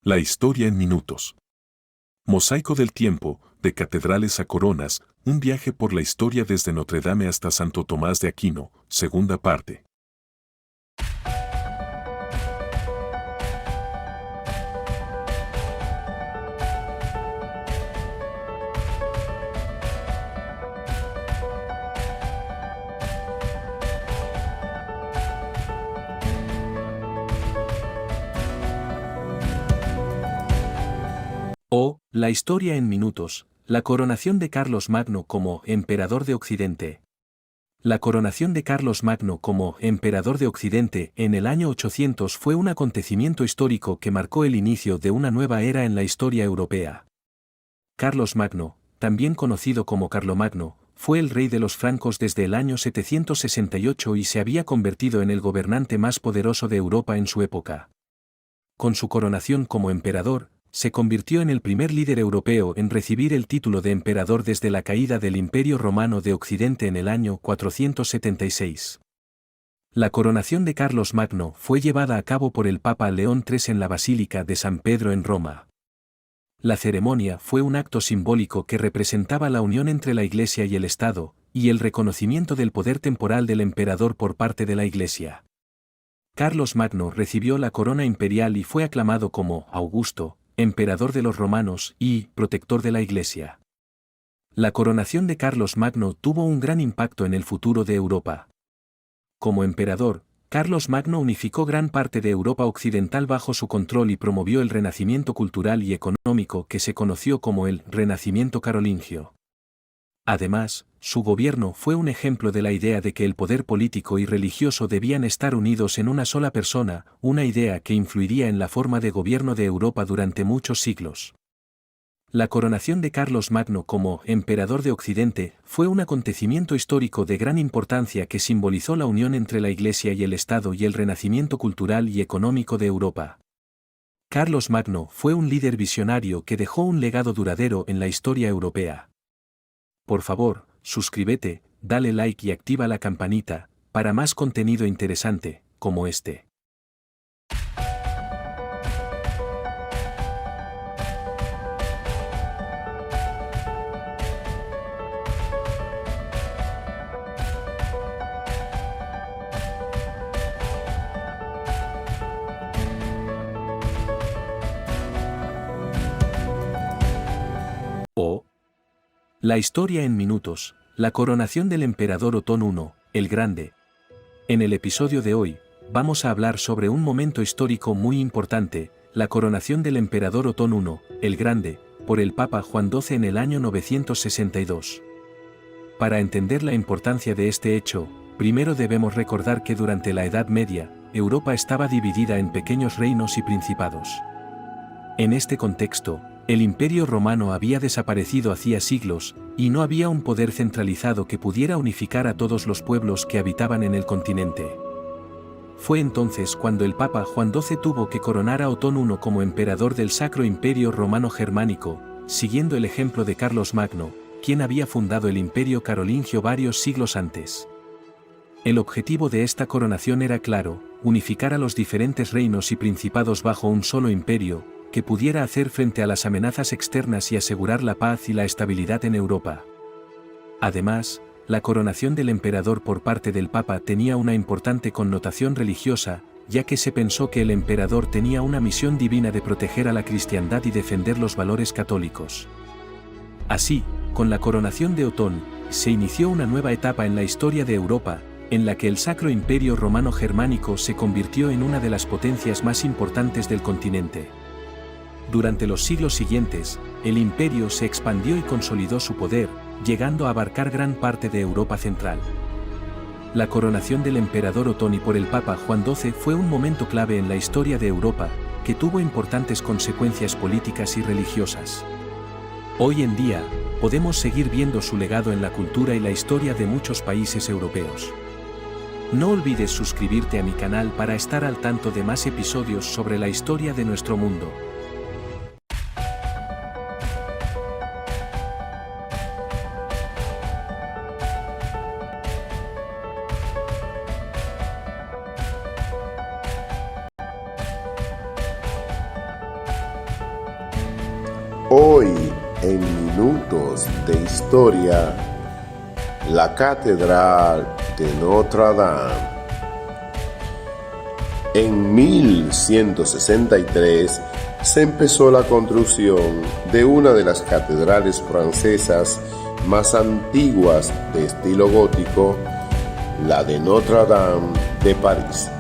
La historia en minutos. Mosaico del tiempo, de catedrales a coronas, un viaje por la historia desde Notre Dame hasta Santo Tomás de Aquino, segunda parte. O, la historia en minutos, la coronación de Carlos Magno como emperador de Occidente. La coronación de Carlos Magno como emperador de Occidente en el año 800 fue un acontecimiento histórico que marcó el inicio de una nueva era en la historia europea. Carlos Magno, también conocido como Carlomagno, fue el rey de los francos desde el año 768 y se había convertido en el gobernante más poderoso de Europa en su época. Con su coronación como emperador, se convirtió en el primer líder europeo en recibir el título de emperador desde la caída del Imperio Romano de Occidente en el año 476. La coronación de Carlos Magno fue llevada a cabo por el Papa León III en la Basílica de San Pedro en Roma. La ceremonia fue un acto simbólico que representaba la unión entre la Iglesia y el Estado, y el reconocimiento del poder temporal del emperador por parte de la Iglesia. Carlos Magno recibió la corona imperial y fue aclamado como Augusto, emperador de los romanos y protector de la Iglesia. La coronación de Carlos Magno tuvo un gran impacto en el futuro de Europa. Como emperador, Carlos Magno unificó gran parte de Europa occidental bajo su control y promovió el renacimiento cultural y económico que se conoció como el Renacimiento carolingio. Además, su gobierno fue un ejemplo de la idea de que el poder político y religioso debían estar unidos en una sola persona, una idea que influiría en la forma de gobierno de Europa durante muchos siglos. La coronación de Carlos Magno como emperador de Occidente fue un acontecimiento histórico de gran importancia que simbolizó la unión entre la Iglesia y el Estado y el renacimiento cultural y económico de Europa. Carlos Magno fue un líder visionario que dejó un legado duradero en la historia europea. Por favor, suscríbete, dale like y activa la campanita, para más contenido interesante, como este. O. La historia en minutos, la coronación del emperador Otón I, el Grande. En el episodio de hoy, vamos a hablar sobre un momento histórico muy importante, la coronación del emperador Otón I, el Grande, por el Papa Juan XII en el año 962. Para entender la importancia de este hecho, primero debemos recordar que durante la Edad Media, Europa estaba dividida en pequeños reinos y principados. En este contexto, el Imperio Romano había desaparecido hacía siglos, y no había un poder centralizado que pudiera unificar a todos los pueblos que habitaban en el continente. Fue entonces cuando el Papa Juan XII tuvo que coronar a Otón I como emperador del Sacro Imperio Romano Germánico, siguiendo el ejemplo de Carlos Magno, quien había fundado el Imperio Carolingio varios siglos antes. El objetivo de esta coronación era claro, unificar a los diferentes reinos y principados bajo un solo imperio, que pudiera hacer frente a las amenazas externas y asegurar la paz y la estabilidad en Europa. Además, la coronación del emperador por parte del Papa tenía una importante connotación religiosa, ya que se pensó que el emperador tenía una misión divina de proteger a la cristiandad y defender los valores católicos. Así, con la coronación de Otón, se inició una nueva etapa en la historia de Europa, en la que el Sacro Imperio Romano Germánico se convirtió en una de las potencias más importantes del continente. Durante los siglos siguientes, el imperio se expandió y consolidó su poder, llegando a abarcar gran parte de Europa central. La coronación del emperador Otón I por el Papa Juan XII fue un momento clave en la historia de Europa, que tuvo importantes consecuencias políticas y religiosas. Hoy en día, podemos seguir viendo su legado en la cultura y la historia de muchos países europeos. No olvides suscribirte a mi canal para estar al tanto de más episodios sobre la historia de nuestro mundo. Hoy, en Minutos de Historia, la Catedral de Notre Dame. En 1163 se empezó la construcción de una de las catedrales francesas más antiguas de estilo gótico, la de Notre Dame de París.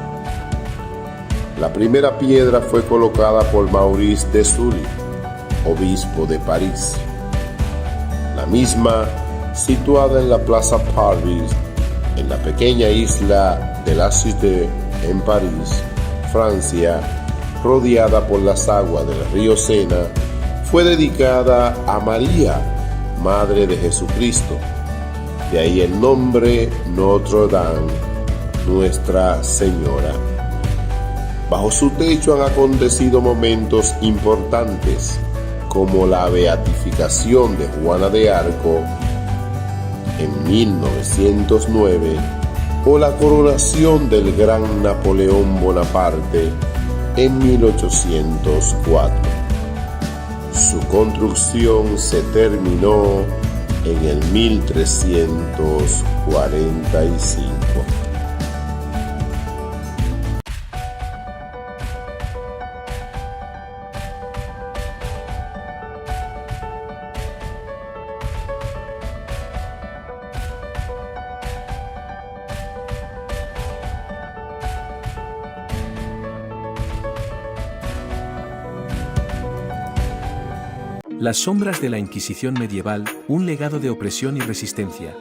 La primera piedra fue colocada por Maurice de Sully, obispo de París. La misma, situada en la Plaza Parvis, en la pequeña isla de la Cité, en París, Francia, rodeada por las aguas del río Sena, fue dedicada a María, Madre de Jesucristo. De ahí el nombre Notre Dame, Nuestra Señora. Bajo su techo han acontecido momentos importantes, como la beatificación de Juana de Arco en 1909 o la coronación del gran Napoleón Bonaparte en 1804. Su construcción se terminó en el 1345. Las sombras de la Inquisición medieval, un legado de opresión y resistencia.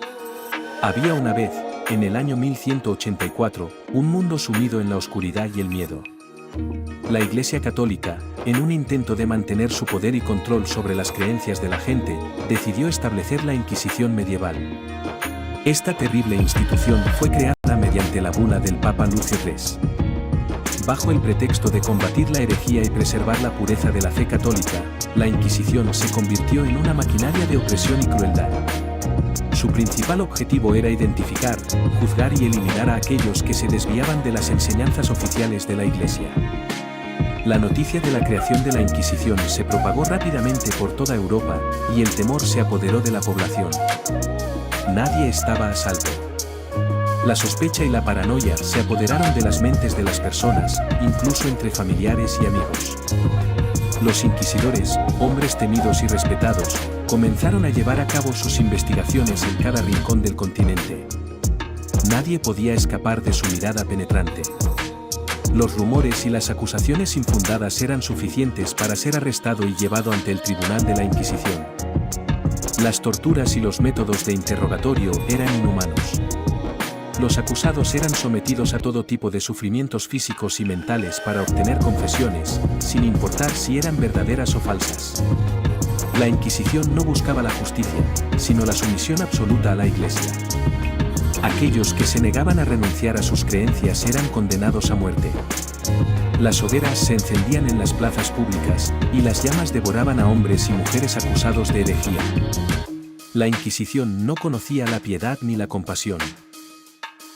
Había una vez, en el año 1184, un mundo sumido en la oscuridad y el miedo. La Iglesia Católica, en un intento de mantener su poder y control sobre las creencias de la gente, decidió establecer la Inquisición medieval. Esta terrible institución fue creada mediante la bula del Papa Lucio III. Bajo el pretexto de combatir la herejía y preservar la pureza de la fe católica, la Inquisición se convirtió en una maquinaria de opresión y crueldad. Su principal objetivo era identificar, juzgar y eliminar a aquellos que se desviaban de las enseñanzas oficiales de la Iglesia. La noticia de la creación de la Inquisición se propagó rápidamente por toda Europa, y el temor se apoderó de la población. Nadie estaba a salvo. La sospecha y la paranoia se apoderaron de las mentes de las personas, incluso entre familiares y amigos. Los inquisidores, hombres temidos y respetados, comenzaron a llevar a cabo sus investigaciones en cada rincón del continente. Nadie podía escapar de su mirada penetrante. Los rumores y las acusaciones infundadas eran suficientes para ser arrestado y llevado ante el tribunal de la Inquisición. Las torturas y los métodos de interrogatorio eran inhumanos. Los acusados eran sometidos a todo tipo de sufrimientos físicos y mentales para obtener confesiones, sin importar si eran verdaderas o falsas. La Inquisición no buscaba la justicia, sino la sumisión absoluta a la Iglesia. Aquellos que se negaban a renunciar a sus creencias eran condenados a muerte. Las hogueras se encendían en las plazas públicas, y las llamas devoraban a hombres y mujeres acusados de herejía. La Inquisición no conocía la piedad ni la compasión.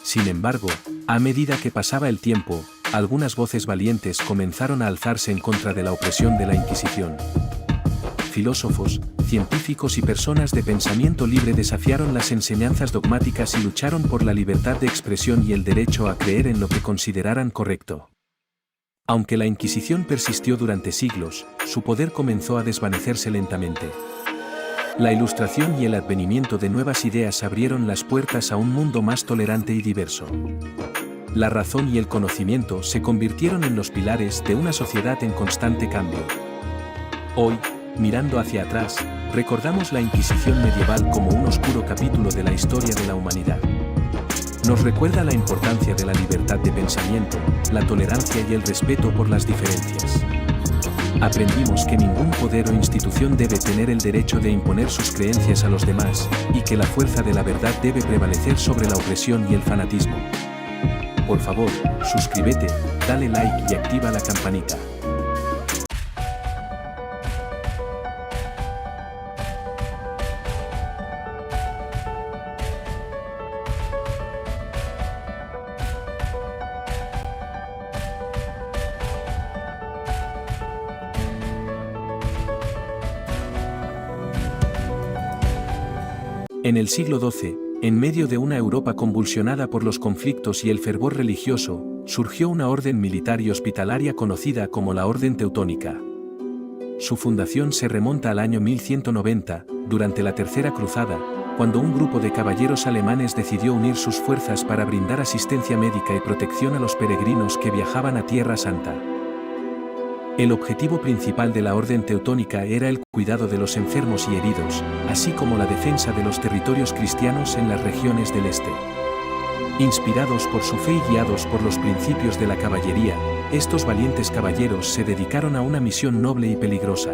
Sin embargo, a medida que pasaba el tiempo, algunas voces valientes comenzaron a alzarse en contra de la opresión de la Inquisición. Filósofos, científicos y personas de pensamiento libre desafiaron las enseñanzas dogmáticas y lucharon por la libertad de expresión y el derecho a creer en lo que consideraran correcto. Aunque la Inquisición persistió durante siglos, su poder comenzó a desvanecerse lentamente. La Ilustración y el advenimiento de nuevas ideas abrieron las puertas a un mundo más tolerante y diverso. La razón y el conocimiento se convirtieron en los pilares de una sociedad en constante cambio. Hoy, mirando hacia atrás, recordamos la Inquisición medieval como un oscuro capítulo de la historia de la humanidad. Nos recuerda la importancia de la libertad de pensamiento, la tolerancia y el respeto por las diferencias. Aprendimos que ningún poder o institución debe tener el derecho de imponer sus creencias a los demás, y que la fuerza de la verdad debe prevalecer sobre la opresión y el fanatismo. Por favor, suscríbete, dale like y activa la campanita. En el siglo XII, en medio de una Europa convulsionada por los conflictos y el fervor religioso, surgió una orden militar y hospitalaria conocida como la Orden Teutónica. Su fundación se remonta al año 1190, durante la Tercera Cruzada, cuando un grupo de caballeros alemanes decidió unir sus fuerzas para brindar asistencia médica y protección a los peregrinos que viajaban a Tierra Santa. El objetivo principal de la Orden Teutónica era el cuidado de los enfermos y heridos, así como la defensa de los territorios cristianos en las regiones del este. Inspirados por su fe y guiados por los principios de la caballería, estos valientes caballeros se dedicaron a una misión noble y peligrosa.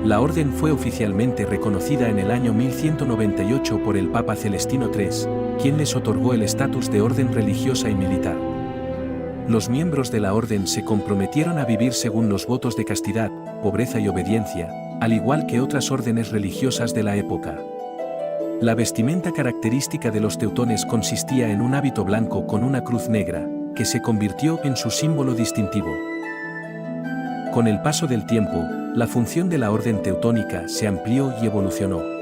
La orden fue oficialmente reconocida en el año 1198 por el Papa Celestino III, quien les otorgó el estatus de orden religiosa y militar. Los miembros de la orden se comprometieron a vivir según los votos de castidad, pobreza y obediencia, al igual que otras órdenes religiosas de la época. La vestimenta característica de los teutones consistía en un hábito blanco con una cruz negra, que se convirtió en su símbolo distintivo. Con el paso del tiempo, la función de la orden teutónica se amplió y evolucionó.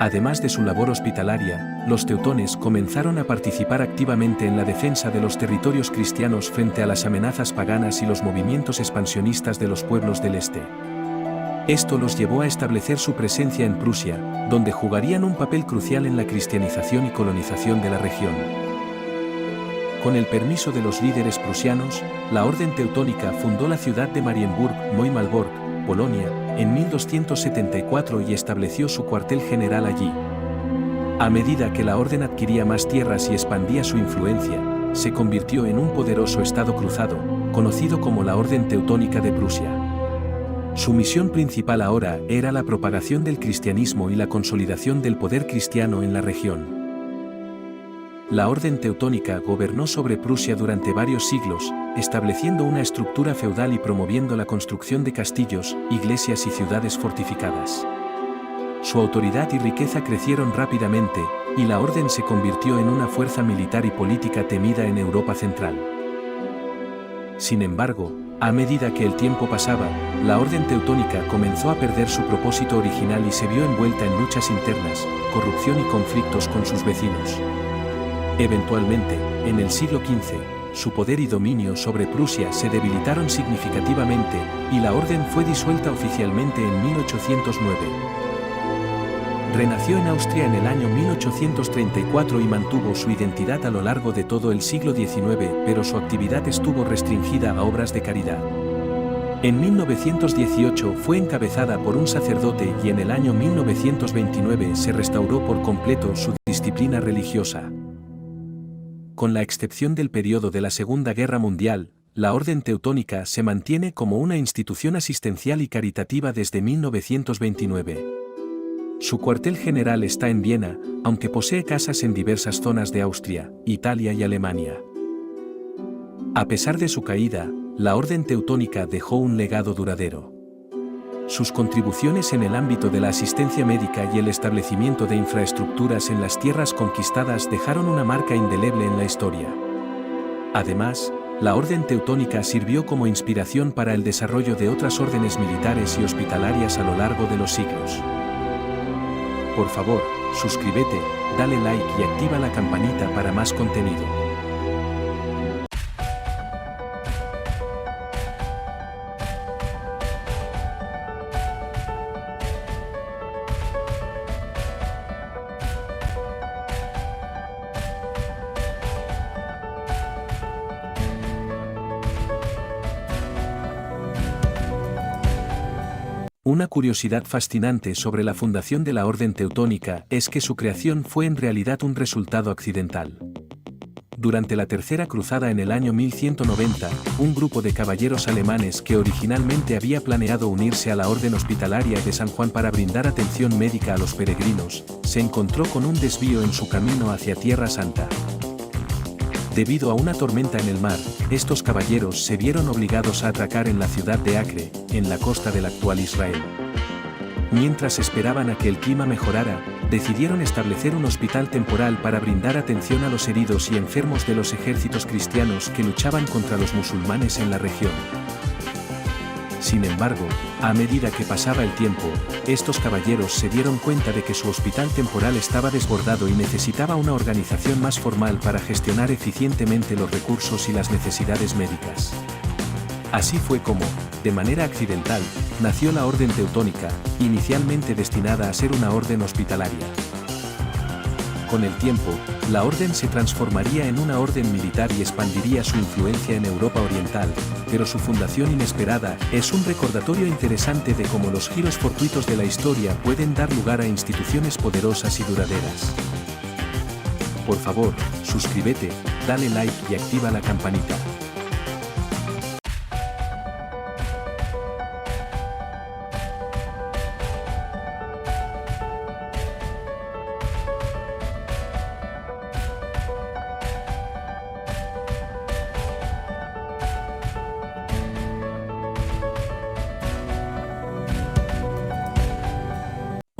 Además de su labor hospitalaria, los teutones comenzaron a participar activamente en la defensa de los territorios cristianos frente a las amenazas paganas y los movimientos expansionistas de los pueblos del este. Esto los llevó a establecer su presencia en Prusia, donde jugarían un papel crucial en la cristianización y colonización de la región. Con el permiso de los líderes prusianos, la Orden Teutónica fundó la ciudad de Marienburg-Neumalbork, Polonia, en 1274 y estableció su cuartel general allí. A medida que la orden adquiría más tierras y expandía su influencia, se convirtió en un poderoso estado cruzado, conocido como la Orden Teutónica de Prusia. Su misión principal ahora era la propagación del cristianismo y la consolidación del poder cristiano en la región. La Orden Teutónica gobernó sobre Prusia durante varios siglos, estableciendo una estructura feudal y promoviendo la construcción de castillos, iglesias y ciudades fortificadas. Su autoridad y riqueza crecieron rápidamente, y la orden se convirtió en una fuerza militar y política temida en Europa Central. Sin embargo, a medida que el tiempo pasaba, la Orden Teutónica comenzó a perder su propósito original y se vio envuelta en luchas internas, corrupción y conflictos con sus vecinos. Eventualmente, en el siglo XV, su poder y dominio sobre Prusia se debilitaron significativamente, y la orden fue disuelta oficialmente en 1809. Renació en Austria en el año 1834 y mantuvo su identidad a lo largo de todo el siglo XIX, pero su actividad estuvo restringida a obras de caridad. En 1918 fue encabezada por un sacerdote y en el año 1929 se restauró por completo su disciplina religiosa. Con la excepción del periodo de la Segunda Guerra Mundial, la Orden Teutónica se mantiene como una institución asistencial y caritativa desde 1929. Su cuartel general está en Viena, aunque posee casas en diversas zonas de Austria, Italia y Alemania. A pesar de su caída, la Orden Teutónica dejó un legado duradero. Sus contribuciones en el ámbito de la asistencia médica y el establecimiento de infraestructuras en las tierras conquistadas dejaron una marca indeleble en la historia. Además, la Orden Teutónica sirvió como inspiración para el desarrollo de otras órdenes militares y hospitalarias a lo largo de los siglos. Por favor, suscríbete, dale like y activa la campanita para más contenido. Una curiosidad fascinante sobre la fundación de la Orden Teutónica es que su creación fue en realidad un resultado accidental. Durante la Tercera Cruzada en el año 1190, un grupo de caballeros alemanes que originalmente había planeado unirse a la Orden Hospitalaria de San Juan para brindar atención médica a los peregrinos, se encontró con un desvío en su camino hacia Tierra Santa. Debido a una tormenta en el mar, estos caballeros se vieron obligados a atracar en la ciudad de Acre, en la costa del actual Israel. Mientras esperaban a que el clima mejorara, decidieron establecer un hospital temporal para brindar atención a los heridos y enfermos de los ejércitos cristianos que luchaban contra los musulmanes en la región. Sin embargo, a medida que pasaba el tiempo, estos caballeros se dieron cuenta de que su hospital temporal estaba desbordado y necesitaba una organización más formal para gestionar eficientemente los recursos y las necesidades médicas. Así fue como, de manera accidental, nació la Orden Teutónica, inicialmente destinada a ser una orden hospitalaria. Con el tiempo, la orden se transformaría en una orden militar y expandiría su influencia en Europa Oriental, pero su fundación inesperada es un recordatorio interesante de cómo los giros fortuitos de la historia pueden dar lugar a instituciones poderosas y duraderas. Por favor, suscríbete, dale like y activa la campanita.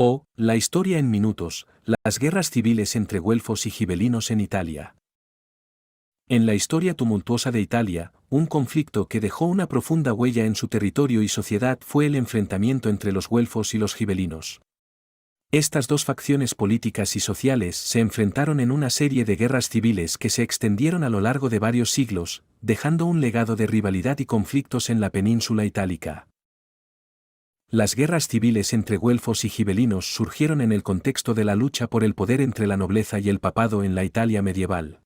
O, la historia en minutos, las guerras civiles entre güelfos y gibelinos en Italia. En la historia tumultuosa de Italia, un conflicto que dejó una profunda huella en su territorio y sociedad fue el enfrentamiento entre los güelfos y los gibelinos. Estas dos facciones políticas y sociales se enfrentaron en una serie de guerras civiles que se extendieron a lo largo de varios siglos, dejando un legado de rivalidad y conflictos en la península itálica. Las guerras civiles entre güelfos y gibelinos surgieron en el contexto de la lucha por el poder entre la nobleza y el papado en la Italia medieval.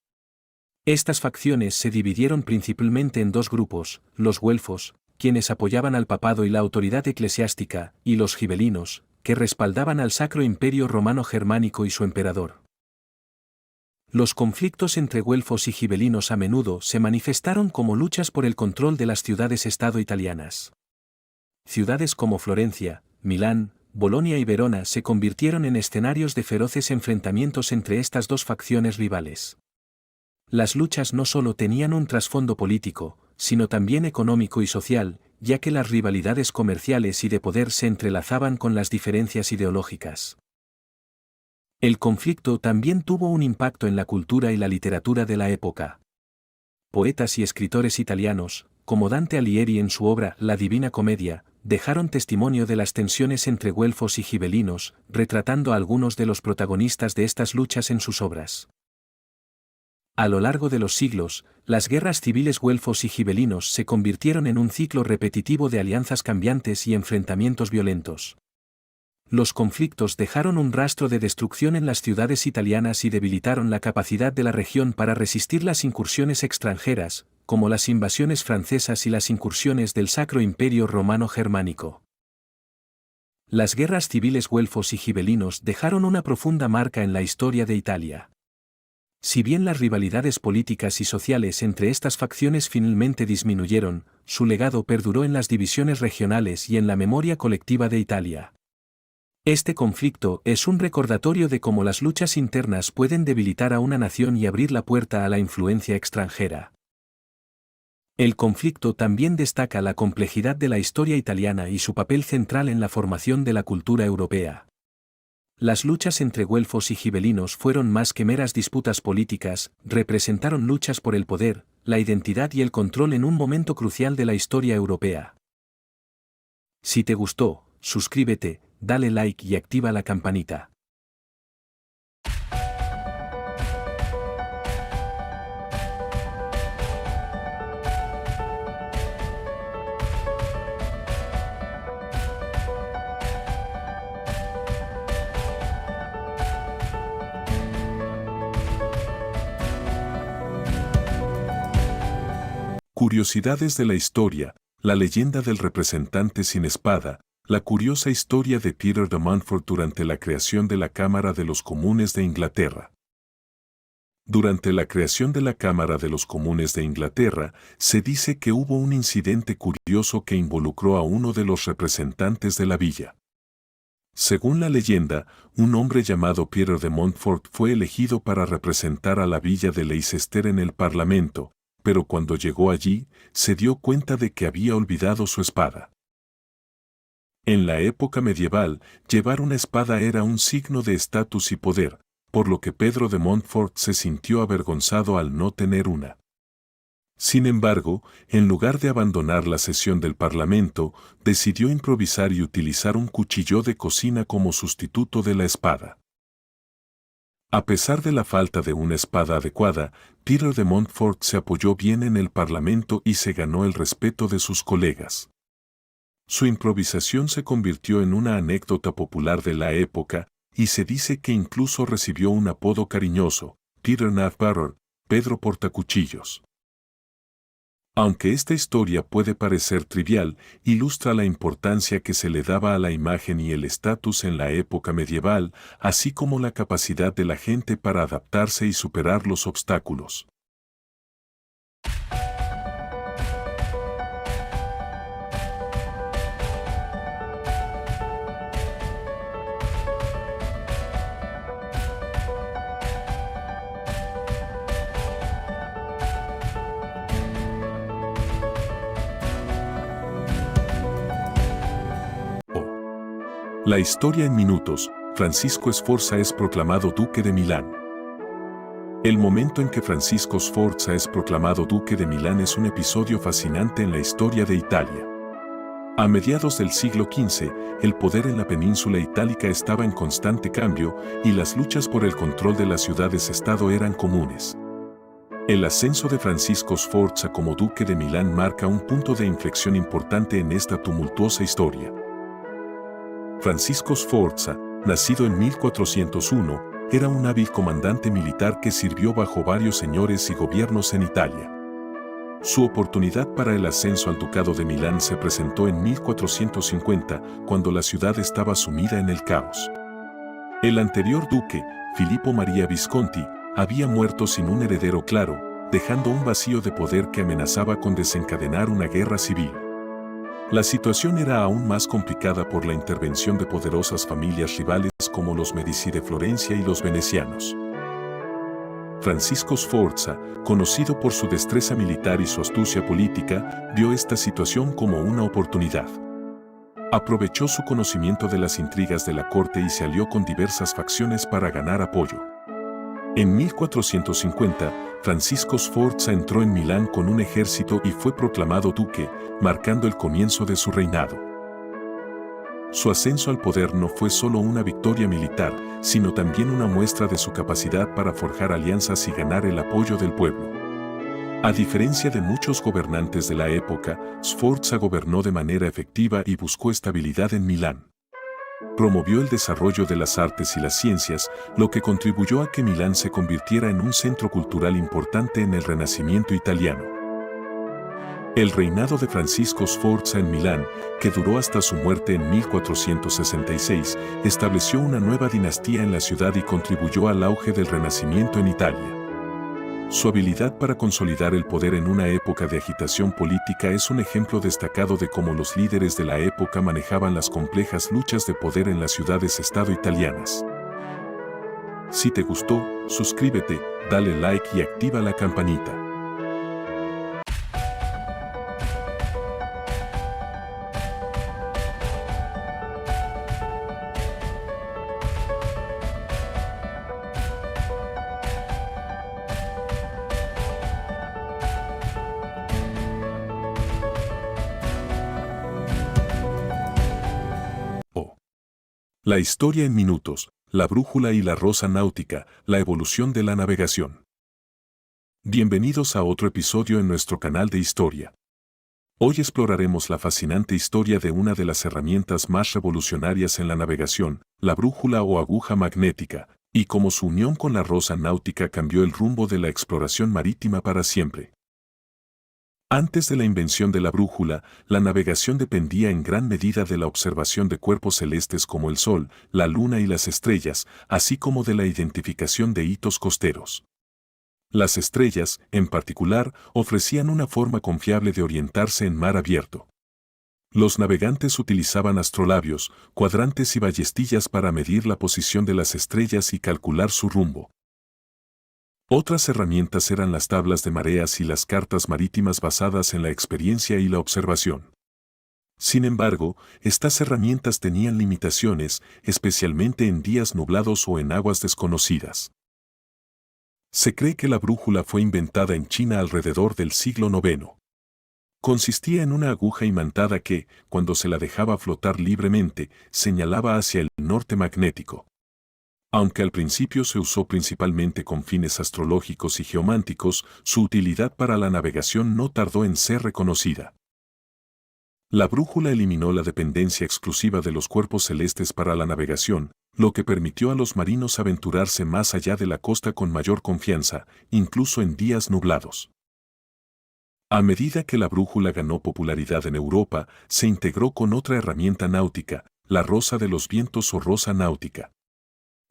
Estas facciones se dividieron principalmente en dos grupos, los güelfos, quienes apoyaban al papado y la autoridad eclesiástica, y los gibelinos, que respaldaban al Sacro Imperio Romano Germánico y su emperador. Los conflictos entre güelfos y gibelinos a menudo se manifestaron como luchas por el control de las ciudades-estado italianas. Ciudades como Florencia, Milán, Bolonia y Verona se convirtieron en escenarios de feroces enfrentamientos entre estas dos facciones rivales. Las luchas no solo tenían un trasfondo político, sino también económico y social, ya que las rivalidades comerciales y de poder se entrelazaban con las diferencias ideológicas. El conflicto también tuvo un impacto en la cultura y la literatura de la época. Poetas y escritores italianos, como Dante Alighieri en su obra La Divina Comedia, dejaron testimonio de las tensiones entre güelfos y gibelinos, retratando a algunos de los protagonistas de estas luchas en sus obras. A lo largo de los siglos, las guerras civiles güelfos y gibelinos se convirtieron en un ciclo repetitivo de alianzas cambiantes y enfrentamientos violentos. Los conflictos dejaron un rastro de destrucción en las ciudades italianas y debilitaron la capacidad de la región para resistir las incursiones extranjeras, como las invasiones francesas y las incursiones del Sacro Imperio Romano Germánico. Las guerras civiles güelfos y gibelinos dejaron una profunda marca en la historia de Italia. Si bien las rivalidades políticas y sociales entre estas facciones finalmente disminuyeron, su legado perduró en las divisiones regionales y en la memoria colectiva de Italia. Este conflicto es un recordatorio de cómo las luchas internas pueden debilitar a una nación y abrir la puerta a la influencia extranjera. El conflicto también destaca la complejidad de la historia italiana y su papel central en la formación de la cultura europea. Las luchas entre güelfos y gibelinos fueron más que meras disputas políticas, representaron luchas por el poder, la identidad y el control en un momento crucial de la historia europea. Si te gustó, suscríbete, dale like y activa la campanita. Curiosidades de la historia, la leyenda del representante sin espada, la curiosa historia de Peter de Montfort durante la creación de la Cámara de los Comunes de Inglaterra. Durante la creación de la Cámara de los Comunes de Inglaterra, se dice que hubo un incidente curioso que involucró a uno de los representantes de la villa. Según la leyenda, un hombre llamado Peter de Montfort fue elegido para representar a la villa de Leicester en el Parlamento, pero cuando llegó allí, se dio cuenta de que había olvidado su espada. En la época medieval, llevar una espada era un signo de estatus y poder, por lo que Pedro de Montfort se sintió avergonzado al no tener una. Sin embargo, en lugar de abandonar la sesión del Parlamento, decidió improvisar y utilizar un cuchillo de cocina como sustituto de la espada. A pesar de la falta de una espada adecuada, Peter de Montfort se apoyó bien en el Parlamento y se ganó el respeto de sus colegas. Su improvisación se convirtió en una anécdota popular de la época, y se dice que incluso recibió un apodo cariñoso, Peter Knife-Bearer, Pedro Portacuchillos. Aunque esta historia puede parecer trivial, ilustra la importancia que se le daba a la imagen y el estatus en la época medieval, así como la capacidad de la gente para adaptarse y superar los obstáculos. La historia en minutos. Francisco Sforza es proclamado duque de Milán. El momento en que Francisco Sforza es proclamado duque de Milán es un episodio fascinante en la historia de Italia. A mediados del siglo XV, el poder en la península itálica estaba en constante cambio y las luchas por el control de las ciudades-estado eran comunes. El ascenso de Francisco Sforza como duque de Milán marca un punto de inflexión importante en esta tumultuosa historia. Francisco Sforza, nacido en 1401, era un hábil comandante militar que sirvió bajo varios señores y gobiernos en Italia. Su oportunidad para el ascenso al ducado de Milán se presentó en 1450, cuando la ciudad estaba sumida en el caos. El anterior duque, Filippo Maria Visconti, había muerto sin un heredero claro, dejando un vacío de poder que amenazaba con desencadenar una guerra civil. La situación era aún más complicada por la intervención de poderosas familias rivales como los Medici de Florencia y los venecianos. Francisco Sforza, conocido por su destreza militar y su astucia política, vio esta situación como una oportunidad. Aprovechó su conocimiento de las intrigas de la corte y se alió con diversas facciones para ganar apoyo. En 1450, Francisco Sforza entró en Milán con un ejército y fue proclamado duque, marcando el comienzo de su reinado. Su ascenso al poder no fue solo una victoria militar, sino también una muestra de su capacidad para forjar alianzas y ganar el apoyo del pueblo. A diferencia de muchos gobernantes de la época, Sforza gobernó de manera efectiva y buscó estabilidad en Milán. Promovió el desarrollo de las artes y las ciencias, lo que contribuyó a que Milán se convirtiera en un centro cultural importante en el Renacimiento italiano. El reinado de Francisco Sforza en Milán, que duró hasta su muerte en 1466, estableció una nueva dinastía en la ciudad y contribuyó al auge del Renacimiento en Italia. Su habilidad para consolidar el poder en una época de agitación política es un ejemplo destacado de cómo los líderes de la época manejaban las complejas luchas de poder en las ciudades-estado italianas. Si te gustó, suscríbete, dale like y activa la campanita. La historia en minutos, la brújula y la rosa náutica, la evolución de la navegación. Bienvenidos a otro episodio en nuestro canal de historia. Hoy exploraremos la fascinante historia de una de las herramientas más revolucionarias en la navegación, la brújula o aguja magnética, y cómo su unión con la rosa náutica cambió el rumbo de la exploración marítima para siempre. Antes de la invención de la brújula, la navegación dependía en gran medida de la observación de cuerpos celestes como el Sol, la Luna y las estrellas, así como de la identificación de hitos costeros. Las estrellas, en particular, ofrecían una forma confiable de orientarse en mar abierto. Los navegantes utilizaban astrolabios, cuadrantes y ballestillas para medir la posición de las estrellas y calcular su rumbo. Otras herramientas eran las tablas de mareas y las cartas marítimas basadas en la experiencia y la observación. Sin embargo, estas herramientas tenían limitaciones, especialmente en días nublados o en aguas desconocidas. Se cree que la brújula fue inventada en China alrededor del siglo IX. Consistía en una aguja imantada que, cuando se la dejaba flotar libremente, señalaba hacia el norte magnético. Aunque al principio se usó principalmente con fines astrológicos y geománticos, su utilidad para la navegación no tardó en ser reconocida. La brújula eliminó la dependencia exclusiva de los cuerpos celestes para la navegación, lo que permitió a los marinos aventurarse más allá de la costa con mayor confianza, incluso en días nublados. A medida que la brújula ganó popularidad en Europa, se integró con otra herramienta náutica, la rosa de los vientos o rosa náutica.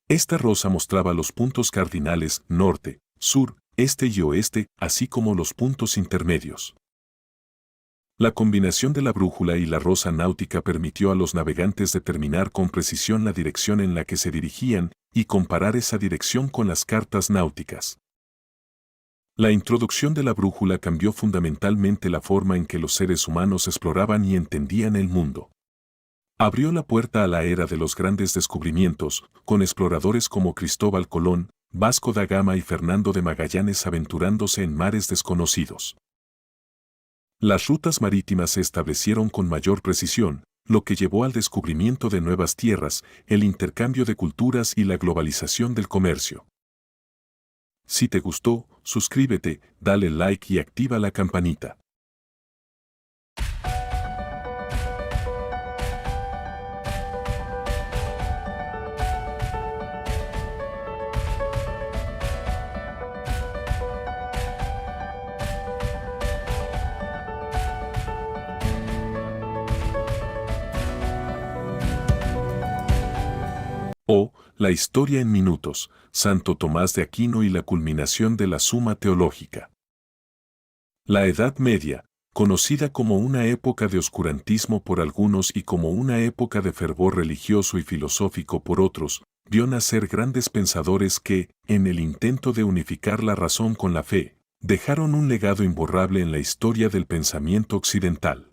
Esta rosa mostraba los puntos cardinales norte, sur, este y oeste, así como los puntos intermedios. La combinación de la brújula y la rosa náutica permitió a los navegantes determinar con precisión la dirección en la que se dirigían y comparar esa dirección con las cartas náuticas. La introducción de la brújula cambió fundamentalmente la forma en que los seres humanos exploraban y entendían el mundo. Abrió la puerta a la era de los grandes descubrimientos, con exploradores como Cristóbal Colón, Vasco da Gama y Fernando de Magallanes aventurándose en mares desconocidos. Las rutas marítimas se establecieron con mayor precisión, lo que llevó al descubrimiento de nuevas tierras, el intercambio de culturas y la globalización del comercio. Si te gustó, suscríbete, dale like y activa la campanita. O, la historia en minutos, Santo Tomás de Aquino y la culminación de la Suma Teológica. La Edad Media, conocida como una época de oscurantismo por algunos y como una época de fervor religioso y filosófico por otros, vio nacer grandes pensadores que, en el intento de unificar la razón con la fe, dejaron un legado imborrable en la historia del pensamiento occidental.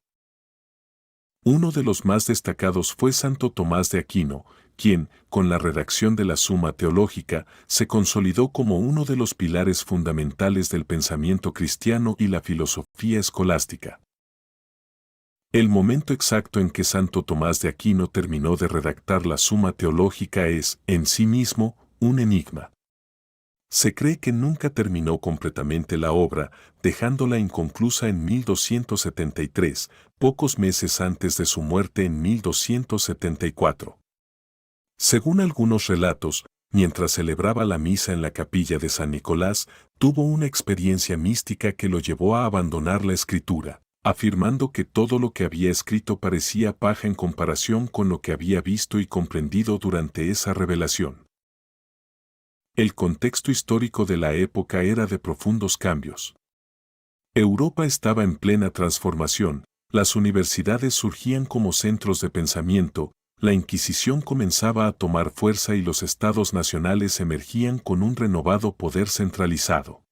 Uno de los más destacados fue Santo Tomás de Aquino, quien, con la redacción de la Suma Teológica, se consolidó como uno de los pilares fundamentales del pensamiento cristiano y la filosofía escolástica. El momento exacto en que Santo Tomás de Aquino terminó de redactar la Suma Teológica es, en sí mismo, un enigma. Se cree que nunca terminó completamente la obra, dejándola inconclusa en 1273, pocos meses antes de su muerte en 1274. Según algunos relatos, mientras celebraba la misa en la capilla de San Nicolás, tuvo una experiencia mística que lo llevó a abandonar la escritura, afirmando que todo lo que había escrito parecía paja en comparación con lo que había visto y comprendido durante esa revelación. El contexto histórico de la época era de profundos cambios. Europa estaba en plena transformación, las universidades surgían como centros de pensamiento, la Inquisición comenzaba a tomar fuerza y los estados nacionales emergían con un renovado poder centralizado.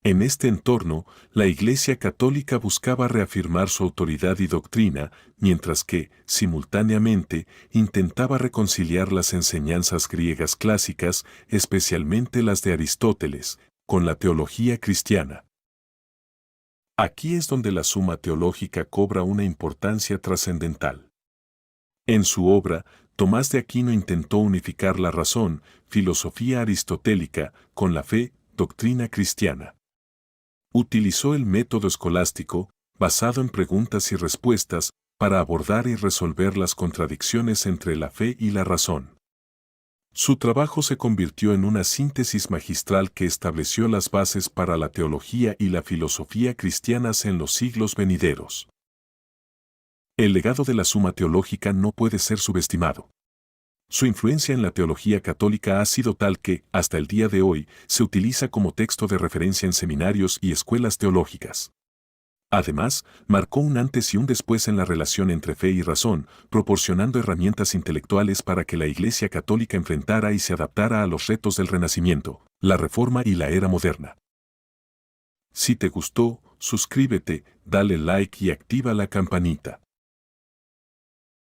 En este entorno, la Iglesia Católica buscaba reafirmar su autoridad y doctrina, mientras que, simultáneamente, intentaba reconciliar las enseñanzas griegas clásicas, especialmente las de Aristóteles, con la teología cristiana. Aquí es donde la Suma Teológica cobra una importancia trascendental. En su obra, Tomás de Aquino intentó unificar la razón, filosofía aristotélica, con la fe, doctrina cristiana. Utilizó el método escolástico, basado en preguntas y respuestas, para abordar y resolver las contradicciones entre la fe y la razón. Su trabajo se convirtió en una síntesis magistral que estableció las bases para la teología y la filosofía cristianas en los siglos venideros. El legado de la Suma Teológica no puede ser subestimado. Su influencia en la teología católica ha sido tal que, hasta el día de hoy, se utiliza como texto de referencia en seminarios y escuelas teológicas. Además, marcó un antes y un después en la relación entre fe y razón, proporcionando herramientas intelectuales para que la Iglesia Católica enfrentara y se adaptara a los retos del Renacimiento, la Reforma y la era moderna. Si te gustó, suscríbete, dale like y activa la campanita.